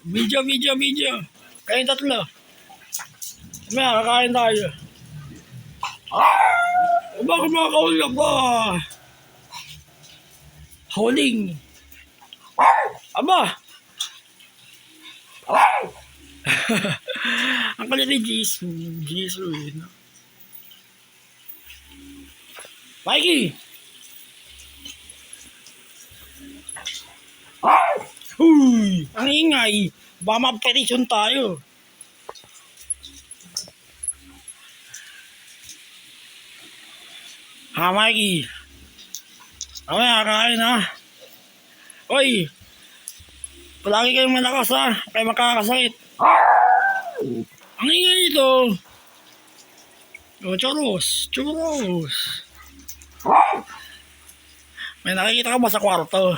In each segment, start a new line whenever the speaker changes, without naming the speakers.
Video. Kayong tatlo. Mamaya, kakain tayo. Aba, kumakahuli ba? Hauling. Aba! Ang kulit ni Jisoo eh. No? Mikey! Huy! Ang ingay! Baka ma-petition tayo. Ha, Mikey? Mamaya, kakain ha? Hoy! Palagi kayong malakas ha? Kaya makakasakit. Ang ingay ito. Oh, churros. May nakikita ka ba sa kwarto?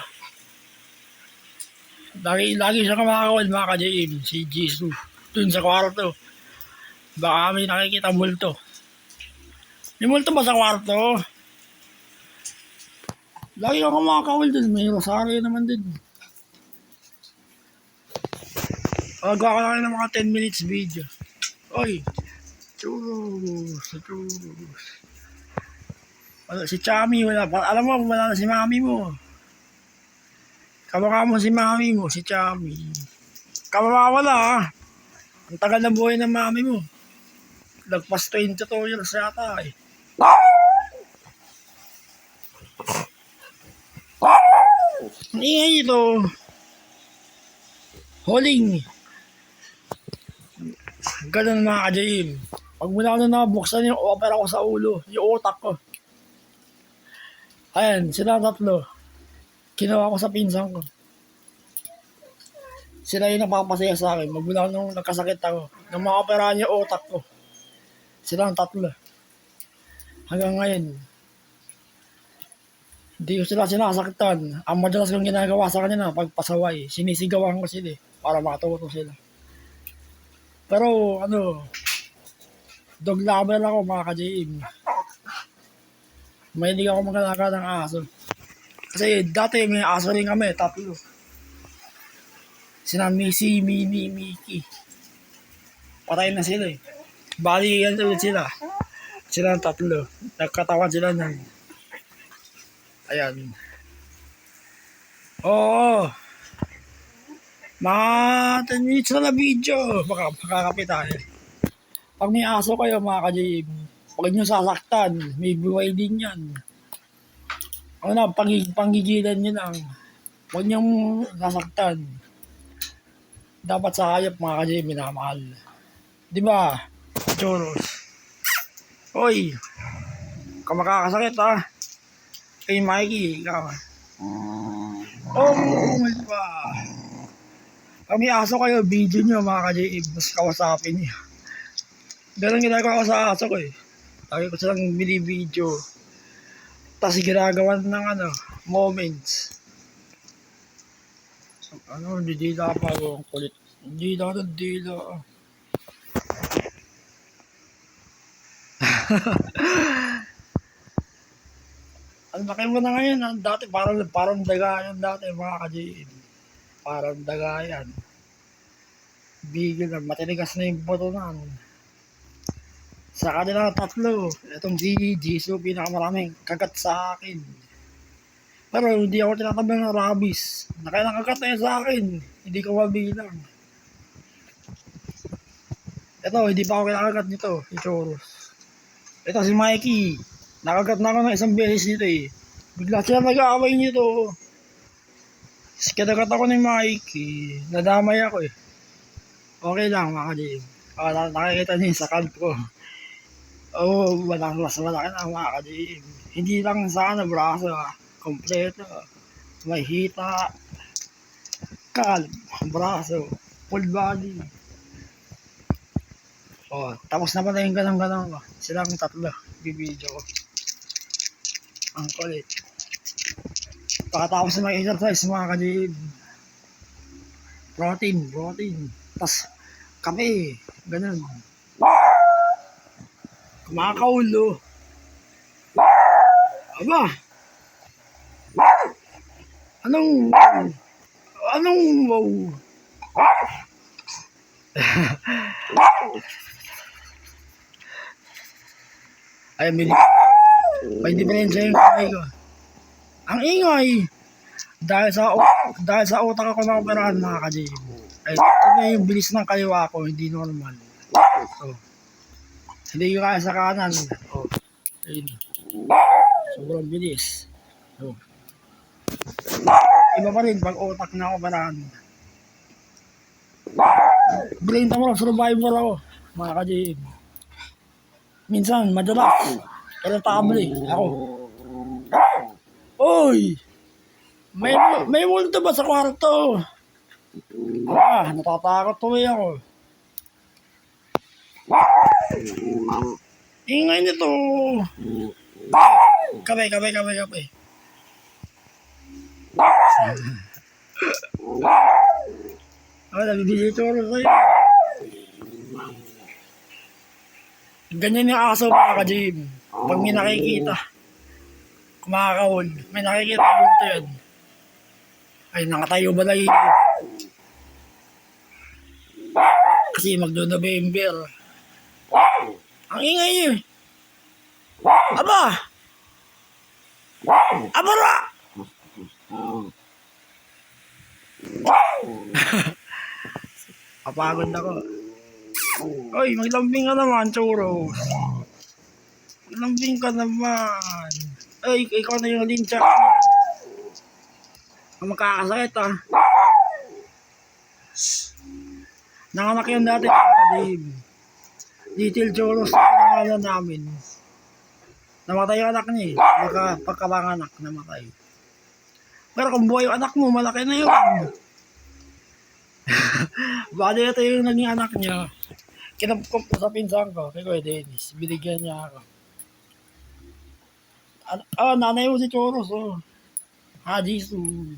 Lagi siya kumakawal mga ka-JM, si Jisoo. Dun sa kwarto. Baka may nakikita multo. May multo ba sa kwarto? Lagi ka kumakawal dun. May rosaryo naman dun. Gawa ko na kayo ng mga 10 minutes video. Oy! Churros. Si Chami, wala pa. Alam mo, wala na si mami mo. Kamukha mo si mami mo, si Chami. Kamawawala ha. Ang tagal ng buhay ng mami mo. Lagpas 22 years yata eh. Ang ingay ito. Holing. Ganun mga ka-JM. Pag mula ko na nabuksan yung opera ko sa ulo, yung utak ko. Ayan, sila tatlo. Kinuha ko sa pinsan ko. Sila yung napapasaya sa akin. Magmula nung nagkasakit ako. Nung makaperahan yung utak ko. Sila ang tatlo. Hanggang ngayon. Hindi ko sila sinasaktan. Ang madalas kong ginagawa sa kanila, pagpasaway. Sinisigawan ko sila para matuto sila. Pero dog lover ako mga ka-JM. Mahilig ako mag-alaga ng aso. Kasi dati may aso rin kami, tatlo. Sina Missy, Minnie, Mickey. Patay na sila eh. Bali yan ulit sila. Sila ang tatlo. Nagkatawan sila ng... Ayan. Oo. Mga 10 minutes na video. Makakapit tayo. Pag may aso kayo mga ka-JM, huwag nyo sasaktan. May buhay din yan. Panggigilan nyo lang. Huwag nyo sasaktan. Dapat sa hayop mga ka-JM, minamahal. Diba? Churros. Hoy! Kamakakasakit ha. Kay Mikey, ikaw. Umul pa. Pag may aso kayo, video nyo mga ka-JM, mas kawasapin nyo. Ganun ginagawa ko sa aso ko eh. Lagi ko silang binibideo. Tapos ginagawa ng moments. Didila pa ako ang kulit. Dila. Ang laki mo na ngayon. Dati parang daga yan dati mga ka-JM. Parang daga yan. Bigil na. Matinigas na yung boto na. Sa kanila tatlo, itong Jisoo pinakamaraming kagat sa akin. Pero hindi ako tinatabi ng rabies. Nakailang kagat na sa akin. Hindi ko mabilang. Ito, hindi pa ako kinakagat nito. Churros. Ito si Mikey. Nakagat na ako ng isang beses nito eh. Bigla sila nag-aaway nito. Kinagat ako ni Mikey. Nadamay ako eh. Okay lang mga ka-JM. Nakikita niyo sa kalp ko. Mas malaki na mga ka-JM. Hindi lang sa braso kompleto. May hita, kalp, braso, full body. Tapos na pala yung ganang-ganang ko. Silang tatlo, bibidyo ko. Ang kulit. Pagkatapos na mag-exercise mga ka-JM. Protein. Tapos, kape, ganun. Kumakaulo. Aba! Anong wow? Ay, may diferensya yung kamay ko. Ang ingay! Dahil sa utak ako nakaperahan mga ka-JM. Ay, ito na yung bilis ng kaliwa ko, hindi normal. So, hindi ko kaya sa kanan. Oh, ayun. Sobrang bilis. So, iba pa rin pag utak na ako parahan. Brain tomorrow, survivor ako, mga ka-JM. Minsan, madalas, irritable ako. Oy! May multo ba sa kwarto? Natatakot tuloy ako. Ingay nito. Kape. Nabibili ito sa'yo. Ganyan yung aso mga ka-JM. Pag may nakikita, kumakahol, may nakikita bulto yan. Ay, nakatayo ba na yun? Kasi magdo-November. Ang ingay niyo. Aba! Abara! Kapagod ako. Oy, maglambing ka naman, churros. Maglambing ka naman. Ay, ikaw na yung linsya. Makakasakit Nanganak yun dati mga ka-JM. Little Churros na pangalan namin. Namatay yung anak niya pagkabanganak namatay. Pero kung buhay yung anak mo, malaki na yun. Bali ito yung naging anak niya. Kinapkop ko sa pinsan ko, kay Kuya Dennis. Binigyan niya ako. Nanay mo si Churros, Jisoo.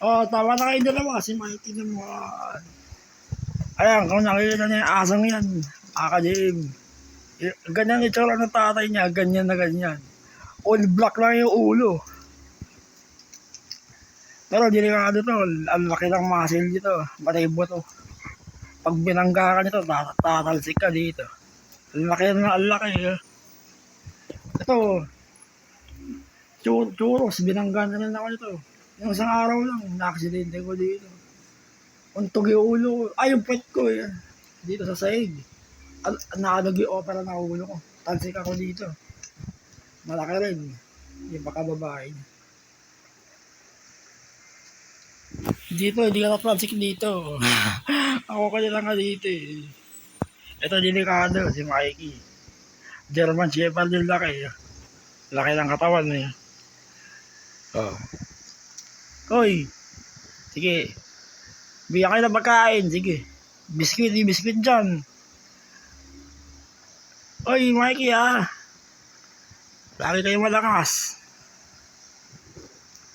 Tama na kayo dalawa kasi Mikey naman. Ayan, kung nakikita niya yung asang yan, ka-JM. Ganyan yung tsura ng tatay niya, ganyan na ganyan. All black lang yung ulo. Pero delikado to, ang laki ng muscle dito, matibo to. Pag binangga ka nito, tatalsik ka dito. Ang laki. Ito, Churros, binangga na rin ako nito. Yung isang araw lang, na-aksidente ko dito. Untog yung ulo ko. Yung pet ko dito sa sahig. Nakadag yung opera na ulo ko. Talsik ako dito. Malaki rin. Yung pagkababae. Dito, hindi ka na-talsik dito. Ako kaya lang nga dito Ito delikado, si Mikey. German Shepherd yung laki. Laki ng katawan Hoy, sige. Bigyan kayo ng pagkain, sige. Biskuit dyan. Hoy, Mikey lagi kayo malakas.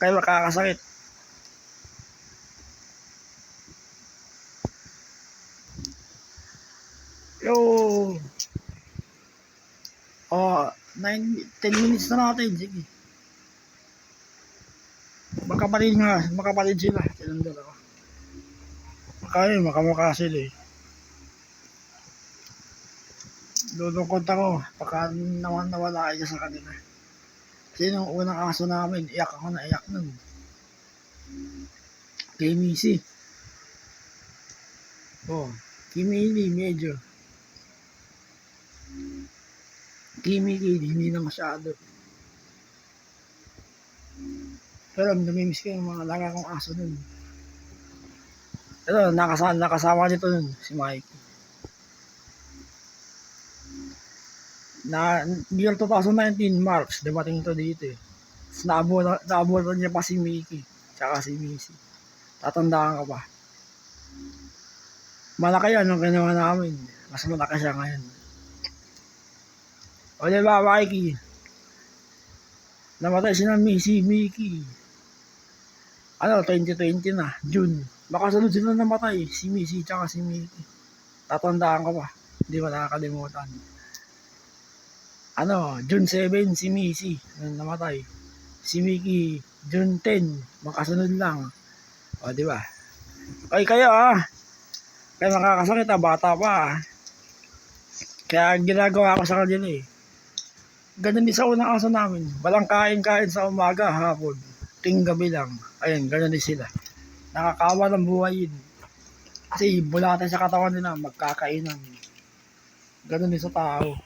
Kayo makakasakit. Yo. 10 minutes na natin, sige. Makapatid sila. Silang dalawa. Makamukha sila Lulungkot ako pagka nawala kayo sa kanila. Kasi nung unang aso namin, iyak ako na iyak nun. Kay Missy. Kimi medyo. Kimi hindi na masyado. Pero namimiss ko yung mga alaga kong aso nun. Ito, nakasama nito nun, si Mikey. Year 2019, March, dumating ito dito Naabutan niya pa si Mickey, tsaka si Missy. Tatandaan ka pa. Malaki yan yung ginawa namin. Mas malaki siya ngayon. O diba, Mikey? Namatay si na Mickey. 2020 na, June. Baka sunod sila namatay, si Missy tsaka si Mickey. Tatandaan ka pa. Hindi mo nakakalimutan. June 7, si Missy namatay. si Mickey, June 10, makasunod lang. O, di ba? Ay, kayo kaya makakasakit bata pa Kaya ginagawa ko sa kanila Ganun din sa unang aso namin. Walang kain-kain sa umaga, hapon. Ting gabi lang. Ayun, ganun din sila. Nakakawa ng buhay yun. Kasi bulatan sa katawan nila, magkakainan. Ganun din sa tao.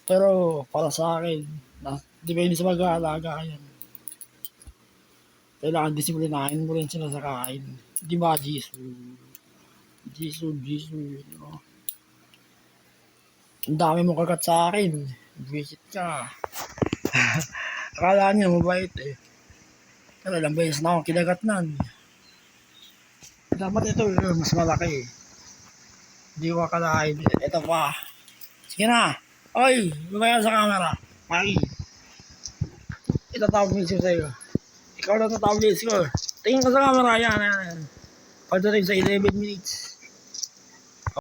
Pero para sa akin, depende sa mag-aalaga yan. Kailangan disiplinahin mo rin sila sa kain. Di ba, Jesus? Jesus. Ang dami mo kagat sa akin. Visit ka. Akala niya mabait Pero ilang beses na akong kinagat nan. Dapat ito mas malaki Hindi ko akalain. Ito pa. Sige na. Oy, lumaya sa camera. Maki. Itatawag niyo sa'yo. Ikaw lang tatawag niyo. Tingin ka sa camera. Yan. Pagdating sa 11 minutes.